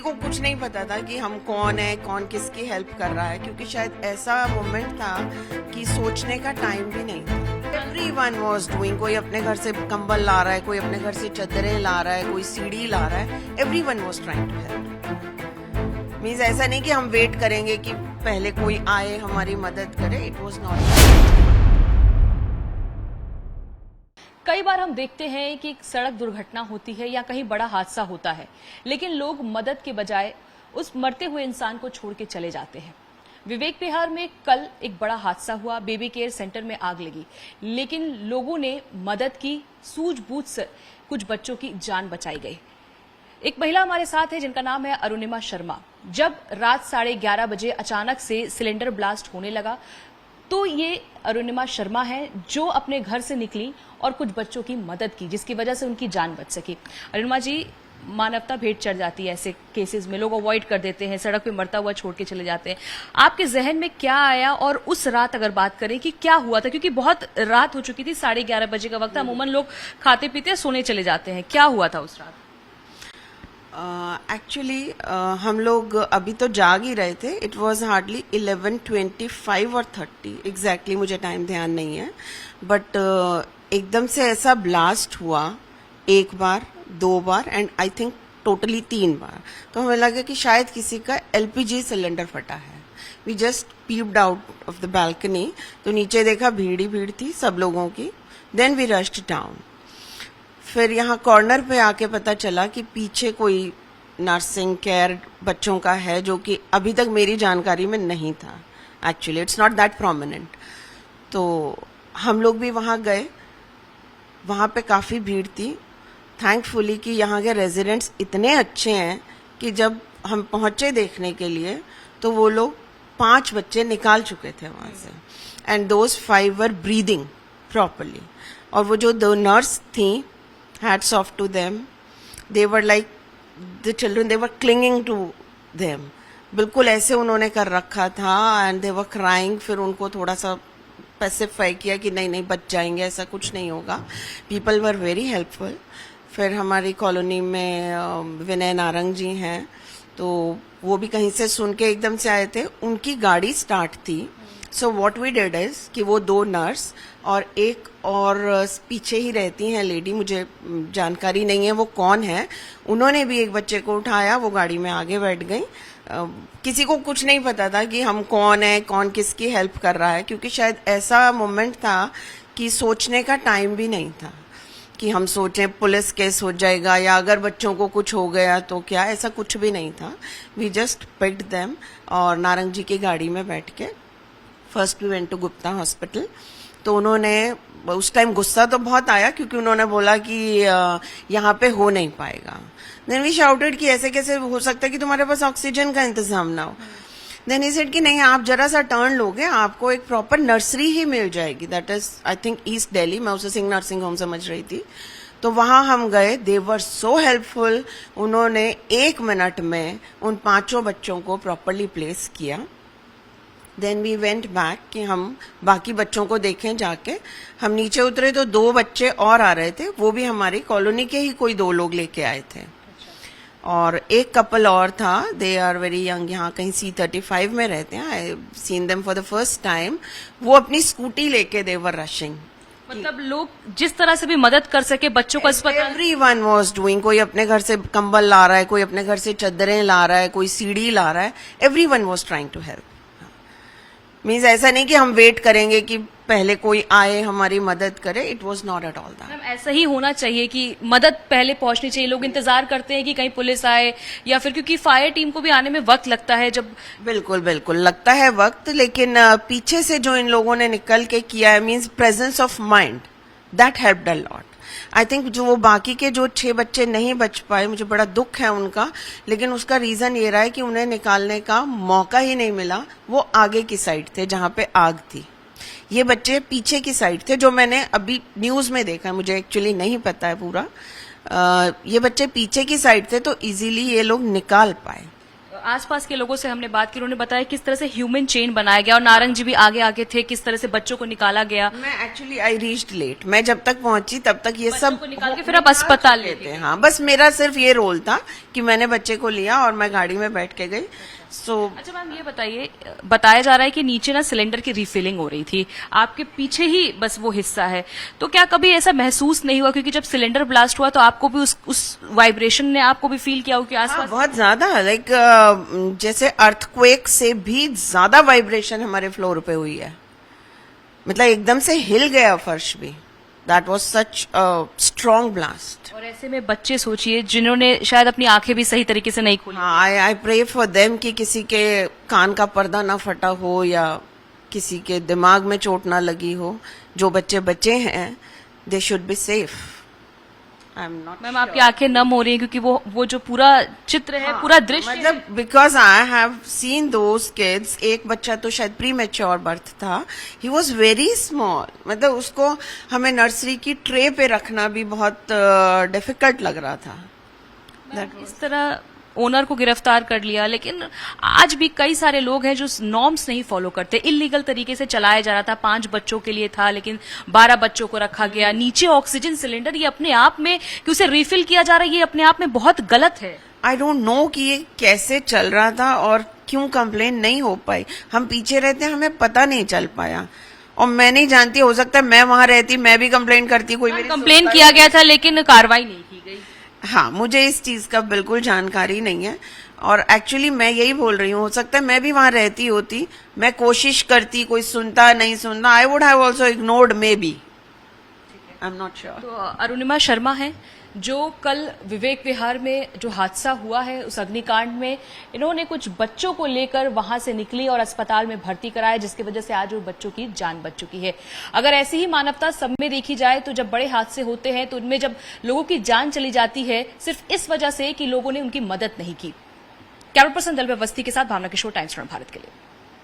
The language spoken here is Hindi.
को कुछ नहीं पता था कि हम कौन है, कौन किसकी हेल्प कर रहा है, क्योंकि शायद ऐसा मोमेंट था कि सोचने का टाइम भी नहीं था। एवरीवन वाज डूइंग, कोई अपने घर से कंबल ला रहा है, कोई अपने घर से चादरें ला रहा है, कोई सीढ़ी ला रहा है। Everyone was trying to help. Means ऐसा नहीं कि हम वेट करेंगे कि पहले कोई आए हमारी मदद करे। It was not. कई बार हम देखते हैं कि सड़क दुर्घटना होती है या कहीं बड़ा हादसा होता है, लेकिन लोग मदद के बजाय उस मरते हुए इंसान को छोड़ के चले जाते हैं। विवेक विहार में कल एक बड़ा हादसा हुआ, बेबी केयर सेंटर में आग लगी, लेकिन लोगों ने मदद की, सूझबूझ से कुछ बच्चों की जान बचाई गई। एक महिला हमारे साथ है जिनका नाम है अरुणिमा शर्मा। जब रात 11:30 बजे अचानक से सिलेंडर ब्लास्ट होने लगा तो ये अरुणिमा शर्मा है जो अपने घर से निकली और कुछ बच्चों की मदद की, जिसकी वजह से उनकी जान बच सकी। अरुणिमा जी, मानवता भेंट चढ़ जाती है ऐसे केसेस में, लोग अवॉइड कर देते हैं, सड़क पे मरता हुआ छोड़ के चले जाते हैं। आपके जहन में क्या आया और उस रात अगर बात करें कि क्या हुआ था, क्योंकि बहुत रात हो चुकी थी, 11:30 बजे का वक्त, अमूमन लोग खाते पीते सोने चले जाते हैं, क्या हुआ था उस रात? एक्चुअली हम लोग अभी तो जाग ही रहे थे। इट वॉज हार्डली 11:25 और 30 एग्जैक्टली, मुझे टाइम ध्यान नहीं है, बट एकदम से ऐसा ब्लास्ट हुआ, एक बार, 2 बार एंड आई थिंक टोटली 3 बार। तो हमें लगा कि शायद किसी का LPG सिलेंडर फटा है। We just peeped out of the balcony, तो नीचे देखा भीड़ ही भीड़ थी सब लोगों की। Then we rushed down. फिर यहाँ कॉर्नर पे आके पता चला कि पीछे कोई नर्सिंग केयर बच्चों का है, जो कि अभी तक मेरी जानकारी में नहीं था। Actually it's not that prominent. तो हम लोग भी वहाँ गए, वहाँ पे काफ़ी भीड़ थी। थैंकफुली कि यहाँ के रेजिडेंट्स इतने अच्छे हैं कि जब हम पहुँचे देखने के लिए तो वो लोग 5 बच्चे निकाल चुके थे वहाँ से, and those 5 were breathing properly. और वो जो 2 नर्स थी, hats off to them, they were like the children, they were clinging to them. बिल्कुल ऐसे उन्होंने कर रखा था, and they were crying। फिर उनको थोड़ा सा पैसिफाई किया कि नहीं नहीं बच जाएंगे, ऐसा कुछ नहीं होगा। People were very helpful। फिर हमारी कॉलोनी में विनय नारंग जी हैं, तो वो भी कहीं से सुन के एकदम से आए थे, उनकी गाड़ी स्टार्ट थी। So what we did is कि वो 2 नर्स और एक और पीछे ही रहती हैं लेडी, मुझे जानकारी नहीं है वो कौन है, उन्होंने भी एक बच्चे को उठाया, वो गाड़ी में आगे बैठ गई। किसी को कुछ नहीं पता था कि हम कौन है, कौन किसकी हेल्प कर रहा है, क्योंकि शायद ऐसा मोमेंट था कि सोचने का टाइम भी नहीं था कि हम सोचें पुलिस केस हो जाएगा या अगर बच्चों को कुछ हो गया तो क्या, ऐसा कुछ भी नहीं था। वी जस्ट पिक्ड देम और नारंग जी की गाड़ी में बैठ के first we went to Gupta hospital. तो उन्होंने उस टाइम गुस्सा तो बहुत आया क्योंकि उन्होंने बोला कि यहाँ पे हो नहीं पाएगा। देन वी शाउटेड कि ऐसे कैसे हो सकता है कि तुम्हारे पास ऑक्सीजन का इंतजाम ना हो। देन ही सेड कि नहीं, आप जरा सा टर्न लोगे, आपको एक प्रॉपर नर्सरी ही मिल जाएगी, that is I think east Delhi. मैं उसे सिंह नर्सिंग होम समझ रही थी। तो वहां हम गए, दे वर सो हेल्पफुल। उन्होंने 1 मिनट में उन 5 बच्चों को प्रॉपरली प्लेस किया। देन वी वेंट बैक कि हम बाकी बच्चों को देखें जाके। हम नीचे उतरे तो 2 बच्चे और आ रहे थे, वो भी हमारी कॉलोनी के ही कोई 2 लोग लेके आए थे। और एक कपल और था, दे आर वेरी यंग, यहाँ कहीं C35 में रहते हैं। I seen them for the first time. वो अपनी स्कूटी लेके दे वर रशिंग। मतलब लोग जिस तरह से भी मदद कर सके बच्चों को अस्पताल। एवरीवन वाज डूइंग, कोई अपने घर से कंबल ला रहा है, कोई अपने घर से चादरें ला रहा है, कोई सीढ़ी ला रहा है। Everyone was trying to help. Means ऐसा नहीं कि हम वेट करेंगे कि पहले कोई आए हमारी मदद करे। It was not at all that. ऐसा ही होना चाहिए कि मदद पहले पहुंचनी चाहिए। लोग इंतजार करते हैं कि कहीं पुलिस आए या फिर, क्योंकि फायर टीम को भी आने में वक्त लगता है। जब बिल्कुल बिल्कुल लगता है वक्त, लेकिन पीछे से जो इन लोगों ने निकल के किया है, means presence of mind, that helped a lot. I think जो वो बाकी के जो 6 बच्चे नहीं बच पाए, मुझे बड़ा दुख है उनका, लेकिन उसका रीजन ये रहा है कि उन्हें निकालने का मौका ही नहीं मिला। वो आगे की साइड थे जहां पे आग थी, ये बच्चे पीछे की साइड थे, जो मैंने अभी न्यूज में देखा है, मुझे एक्चुअली नहीं पता है पूरा। ये बच्चे पीछे की साइड थे तो इजीली ये लोग निकाल पाए। आसपास के लोगों से हमने बात की, उन्होंने बताया किस तरह से ह्यूमन चेन बनाया गया और नारंग जी भी आगे आगे थे, किस तरह से बच्चों को निकाला गया। मैं एक्चुअली आई रीच्ड लेट, मैं जब तक पहुंची तब तक ये बच्चों सब को निकाल के फिर आप अस्पताल ले लेते हैं। हाँ, बस मेरा सिर्फ ये रोल था कि मैंने बच्चे को लिया और मैं गाड़ी में बैठ के गई। सो अच्छा मैम, ये बताइए, बताया जा रहा है कि नीचे ना सिलेंडर की रिफिलिंग हो रही थी, आपके पीछे ही बस वो हिस्सा है, तो क्या कभी ऐसा महसूस नहीं हुआ, क्योंकि जब सिलेंडर ब्लास्ट हुआ तो आपको भी उस वाइब्रेशन ने आपको भी फील किया हो कि आसपास? बहुत ज्यादा, लाइक जैसे अर्थक्वेक से भी ज्यादा वाइब्रेशन हमारे फ्लोर पे हुई है, मतलब एकदम से हिल गया फर्श भी। That was such strong blast. और ऐसे में बच्चे सोचिए जिन्होंने शायद अपनी आंखें भी सही तरीके से नहीं खोली। हाँ, आई प्रे फॉर देम कि किसी के कान का पर्दा ना फटा हो या किसी के दिमाग में चोट ना लगी हो। जो बच्चे बचे हैं, they should be safe. I am not. Ma'am आपकी आंखें नम हो रही हैं क्योंकि वो जो पूरा चित्र है, पूरा दृश्य है। मतलब because I have seen those kids. एक बच्चा तो शायद प्री मैच्योर बर्थ था, ही वॉज वेरी स्मॉल, मतलब उसको हमें नर्सरी की ट्रे पे रखना भी बहुत डिफिकल्ट लग रहा था। इस तरह ओनर को गिरफ्तार कर लिया, लेकिन आज भी कई सारे लोग हैं जो नॉर्म्स नहीं फॉलो करते। इलीगल तरीके से चलाया जा रहा था, 5 बच्चों के लिए था लेकिन 12 बच्चों को रखा गया। नीचे ऑक्सीजन सिलेंडर, ये अपने आप में कि उसे रिफिल किया जा रहा है, ये अपने आप में बहुत गलत है। आई डोंट नो कि ये कैसे चल रहा था और क्यों कंप्लेन नहीं हो पाई। हम पीछे रहते, हमें पता नहीं चल पाया। और मैं नहीं जानती, हो सकता है मैं वहां रहती, मैं भी कंप्लेन करती, कोई मेरी कंप्लेन किया गया था लेकिन कार्रवाई नहीं की गई। हाँ, मुझे इस चीज का बिल्कुल जानकारी नहीं है। और एक्चुअली मैं यही बोल रही हूँ, हो सकता है मैं भी वहां रहती होती, मैं कोशिश करती, कोई सुनता नहीं सुनता, I would have also ignored may be, I am not sure. तो अरुणिमा शर्मा है जो कल विवेक विहार में जो हादसा हुआ है उस अग्निकांड में इन्होंने कुछ बच्चों को लेकर वहां से निकली और अस्पताल में भर्ती कराया, जिसकी वजह से आज वो बच्चों की जान बच चुकी है। अगर ऐसी ही मानवता सब में देखी जाए तो जब बड़े हादसे होते हैं तो उनमें जब लोगों की जान चली जाती है सिर्फ इस वजह से कि लोगों ने उनकी मदद नहीं की। कैमरा पर्सन दलवे अवस्थी के साथ भावना किशोर, टाइम्स फ्रॉम भारत के लिए।